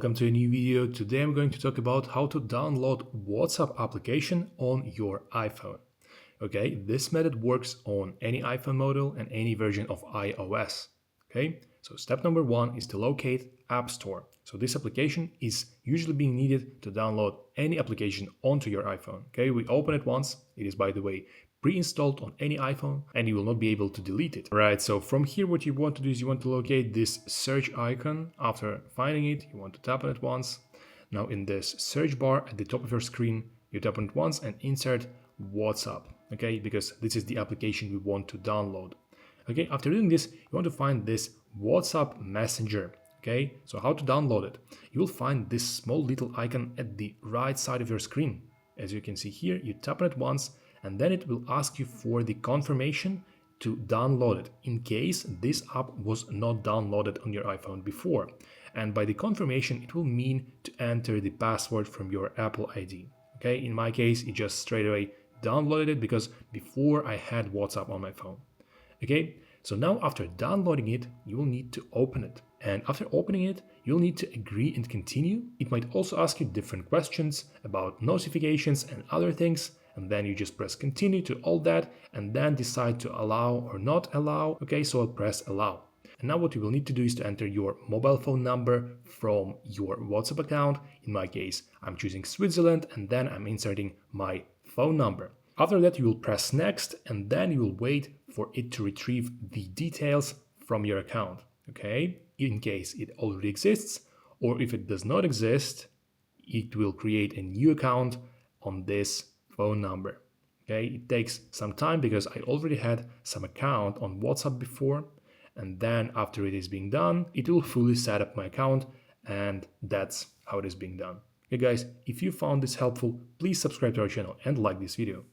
welcome to a new video. Today I'm going to talk about how to download WhatsApp application on your iPhone. Okay, this method works on any iPhone model and any version of iOS. Okay, so step number one is to locate App Store. So this application is usually being needed to download any application onto your iPhone. Okay, we open it once. It is, by the way, pre-installed on any iPhone and you will not be able to delete it. Right, so from here what you want to do is you want to locate this search icon. After finding it, you want to tap on it once. Now in this search bar at the top of your screen, you tap on it once and insert WhatsApp, okay, because this is the application we want to download. Okay, after doing this, you want to find this WhatsApp Messenger. Okay, so how to download it? You will find this small little icon at the right side of your screen. As you can see here, you tap on it once and then it will ask you for the confirmation to download it in case this app was not downloaded on your iPhone before. And by the confirmation, it will mean to enter the password from your Apple ID. Okay, in my case, it just straight away downloaded it because before I had WhatsApp on my phone. Okay, so now after downloading it, you will need to open it. And after opening it, you'll need to agree and continue. It might also ask you different questions about notifications and other things. And then you just press continue to all that and then decide to allow or not allow. Okay, so I'll press allow. And now what you will need to do is to enter your mobile phone number from your WhatsApp account. In my case, I'm choosing Switzerland and then I'm inserting my phone number. After that, you will press next and then you will wait for it to retrieve the details from your account. Okay, in case it already exists, or if it does not exist, it will create a new account on this phone number. Okay, it takes some time because I already had some account on WhatsApp before, and then after it is being done, it will fully set up my account, and that's how it is being done. Okay guys, if you found this helpful, please subscribe to our channel and like this video.